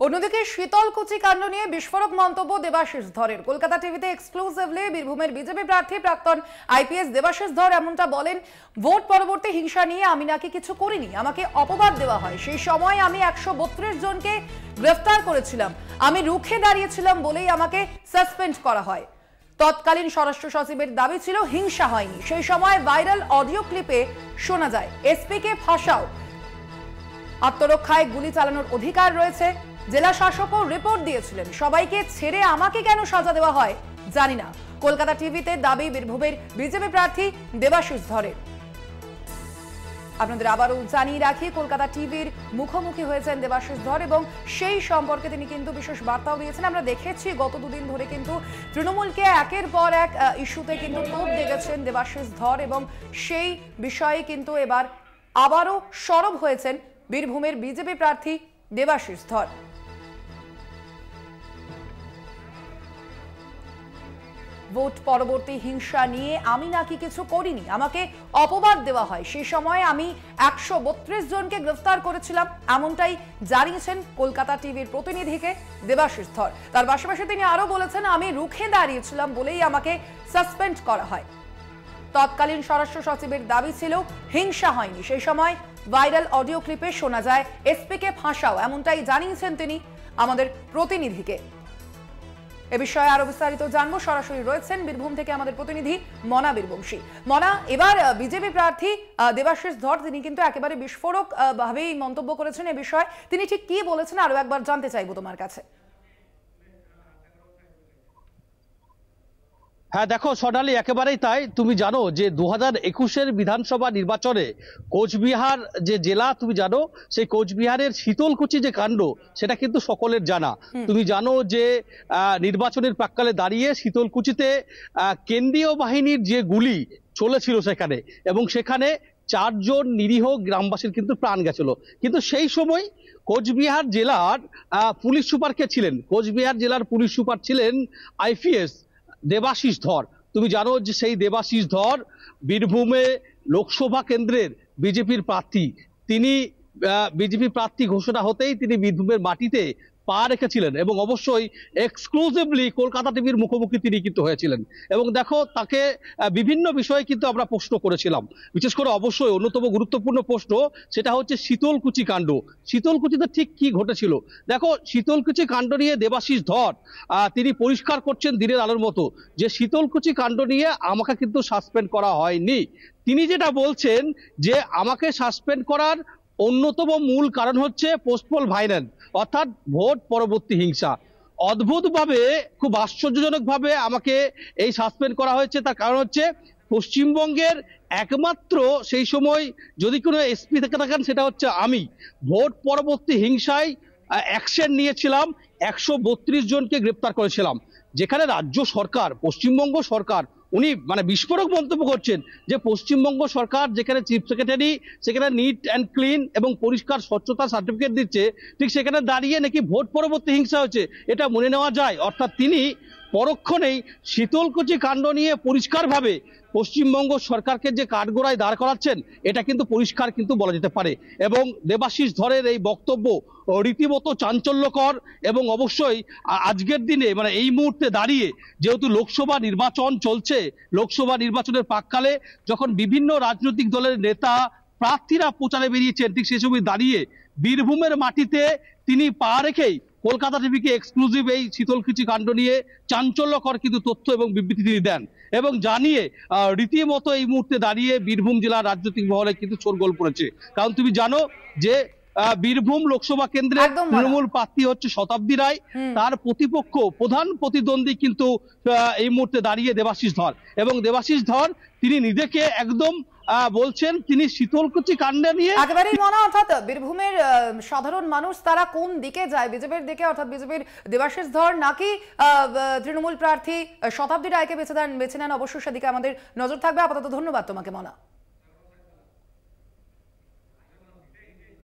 অন্যদিকে শীতলকুচি কাণ্ড নিয়ে বিস্ফোরক মন্তব্য দেবাশিস ধরের। কলকাতা টিভিতে এক্সক্লুসিভলি বীরভূমের বিজেপি প্রার্থী প্রাক্তন আইপিএস দেবাশিস ধর এমনটা বলেন, ভোট পরবর্তী হিংসা নিয়ে আমি নাকি কিছু করিনি, আমাকে অপবাদ দেওয়া হয়। সেই সময় আমি 132 জনকে গ্রেফতার করেছিলাম, আমি রুখে দাঁড়িয়েছিলাম বলেই আমাকে সাসপেন্ড করা হয়। তৎকালীন স্বরাষ্ট্র সচিবের দাবি ছিল হিংসা হয়নি। সেই সময় ভাইরাল অডিও ক্লিপে শোনা যায়, এসপিকে ফাঁসাও, আত্মরক্ষায় গুলি চালানোর অধিকার রয়েছে। জেলা শাসকও রিপোর্ট দিয়েছিলেন, সবাইকে ছেড়ে আমাকে কেন সাজা দেওয়া হয় জানি না। কলকাতা টিভিতে দাবি বীরভূমের বিজেপি প্রার্থী দেবাশিস ধরের। আপনাদের আবারও জানিয়ে রাখি, কলকাতা টিভির মুখোমুখি হয়েছেন দেবাশিস ধর এবং সেই সম্পর্কে তিনি কিন্তু বিশেষ বার্তাও দিয়েছেন। আমরা দেখেছি গত দুদিন ধরে কিন্তু তৃণমূলকে একের পর এক ইস্যুতে কিন্তু তোপ দেগেছেন দেবাশিস ধর এবং সেই বিষয়ে কিন্তু এবার আবারও সরব হয়েছেন বীরভূমের বিজেপি প্রার্থী দেবাশিস ধর। ভোট পরবর্তী হিংসা নিয়ে আমি নাকি কিছু করিনি, আমাকে অপবাদ দেওয়া হয়। সেই সময় আমি 132 জনকে গ্রেফতার করেছিলাম, এমনটাই জানিয়েছেন কলকাতা টিভির প্রতিনিধিকে দেবাশিস ধর। তার পাশাপাশি তিনি আরো বলেছেন, আমি রুখে দাঁড়িয়েছিলাম বলেই আমাকে সাসপেন্ড করা হয়। তৎকালীন স্বরাষ্ট্র সচিবের দাবি ছিল হিংসা হয়নি। সেই সময় ভাইরাল অডিও ক্লিপে শোনা যায়, এসপিকে ফাঁসাও, এমনটাই জানিয়েছেন তিনি আমাদের প্রতিনিধিকে। এ বিষয়ে আরো বিস্তারিত জানবো, সরাসরি রয়েছেন বীরভূম থেকে আমাদের প্রতিনিধি মনা বীরবংশী। মনা, এবার বিজেপি প্রার্থী দেবাশিস ধর তিনি কিন্তু একেবারে বিস্ফোরক ভাবেই মন্তব্য করেছেন। এ বিষয়ে তিনি ঠিক কি বলেছেন আরো একবার জানতে চাইবো তোমার কাছে। হ্যাঁ দেখো সোনালী, একেবারেই তাই। তুমি জানো যে 2021-এর বিধানসভা নির্বাচনে কোচবিহার যে জেলা, তুমি জানো সেই কোচবিহারের শীতলকুচি যে কাণ্ড, সেটা কিন্তু সকলের জানা। তুমি জানো যে নির্বাচনের প্রাক্কালে দাঁড়িয়ে শীতলকুচিতে কেন্দ্রীয় বাহিনীর যে গুলি চলেছিল সেখানে, এবং সেখানে 4 জন নিরীহ গ্রামবাসীর কিন্তু প্রাণ গেছিল। কিন্তু সেই সময় কোচবিহার জেলার পুলিশ সুপার কে ছিলেন? কোচবিহার জেলার পুলিশ সুপার ছিলেন আইপিএস দেবাশিস ধর। তুমি জানো যে সেই দেবাশিস ধর বীরভূমে লোকসভা কেন্দ্রের বিজেপির প্রার্থী। তিনি বিজেপি প্রার্থী ঘোষণা হতেই তিনি বীরভূমের মাটিতে পা রেখেছিলেন এবং অবশ্যই এক্সক্লুসিভলি কলকাতা টিভির মুখোমুখি তিনি কিন্তু হয়েছিলেন। এবং দেখো, তাকে বিভিন্ন বিষয়ে কিন্তু আমরা প্রশ্ন করেছিলাম, বিশেষ করে অবশ্যই অন্যতম গুরুত্বপূর্ণ প্রশ্ন সেটা হচ্ছে শীতলকুচি কাণ্ড। শীতলকুচিতে ঠিক কি ঘটেছিল? দেখো, শীতলকুচি কাণ্ড নিয়ে দেবাশিস ধর তিনি পরিষ্কার করছেন দিনের আলোর মতো যে শীতলকুচি কাণ্ড নিয়ে আমাকে কিন্তু সাসপেন্ড করা হয়নি। তিনি যেটা বলছেন যে আমাকে সাসপেন্ড করার অন্যতম মূল কারণ হচ্ছে পোস্টপোল ভায়োলেন্স, অর্থাৎ ভোট পরবর্তী হিংসা। অদ্ভুতভাবে, খুব আশ্চর্যজনকভাবে আমাকে এই সাসপেন্ড করা হয়েছে। তার কারণ হচ্ছে পশ্চিমবঙ্গের একমাত্র সেই সময় যদি কোনো এসপি থেকে থাকেন সেটা হচ্ছে আমি। ভোট পরবর্তী হিংসায় অ্যাকশন নিয়েছিলাম, 132 জনকে গ্রেপ্তার করেছিলাম। যেখানে রাজ্য সরকার, পশ্চিমবঙ্গ সরকার, উনি মানে বিস্ফোরক মন্তব্য করছেন যে পশ্চিমবঙ্গ সরকার যেখানে চিফ সেক্রেটারি সেখানে নিট অ্যান্ড ক্লিন এবং পরিষ্কার স্বচ্ছতা সার্টিফিকেট দিচ্ছে, ঠিক সেখানে দাঁড়িয়ে নাকি ভোট পরবর্তী হিংসা হচ্ছে, এটা মনে নেওয়া যায়। অর্থাৎ তিনি পরক্ষণেই শীতলকুচি কাণ্ড নিয়ে পরিষ্কারভাবে পশ্চিমবঙ্গ সরকারকে যে কাঠগড়ায় দাঁড় করাচ্ছেন, এটা কিন্তু পরিষ্কার কিন্তু বলা যেতে পারে। এবং দেবাশিস ধরের এই বক্তব্য রীতিমতো চাঞ্চল্যকর এবং অবশ্যই আজকের দিনে মানে এই মুহূর্তে দাঁড়িয়ে যেহেতু লোকসভা নির্বাচন চলছে, লোকসভা নির্বাচনের প্রাক্কালে যখন বিভিন্ন রাজনৈতিক দলের নেতা প্রার্থীরা প্রচারে বেরিয়েছেন, ঠিক সেই সময় দাঁড়িয়ে বীরভূমের মাটিতে তিনি পা রেখেই কলকাতা টিভিকে এক্সক্লুসিভ এই শীতলকুচি কাণ্ড নিয়ে চাঞ্চল্যকর কিন্তু তথ্য এবং বিবৃতি তিনি দেন এবং জানিয়ে রীতিমতো এই মুহূর্তে দাঁড়িয়ে বীরভূম জেলার রাজনৈতিক মহলে কিন্তু শোরগোল পড়েছে। কারণ তুমি জানো যে বীরভূম লোকসভা কেন্দ্রে তৃণমূল প্রার্থী হচ্ছে শতাব্দী রায়, তার প্রতিপক্ষ প্রধান প্রতিদ্বন্দ্বী কিন্তু এই মুহূর্তে দাঁড়িয়ে দেবাশিস ধর। এবং দেবাশিস ধর তিনি নিজেকে একদম বলছেন তিনি শীতলকুচি কাণ্ডে নিয়ে একেবারেই মনে, অর্থাৎ বীরভূমের সাধারণ মানুষ তারা কোন দিকে যায়, বিজেপির দিকে অর্থাৎ বিজেপির দেবাশিস ধর নাকি তৃণমূল প্রার্থী শতাব্দী রায়কে বেছে নেন, অবশ্যই সেদিকে আমাদের নজর থাকবে। আপাতত ধন্যবাদ তোমাকে মনা।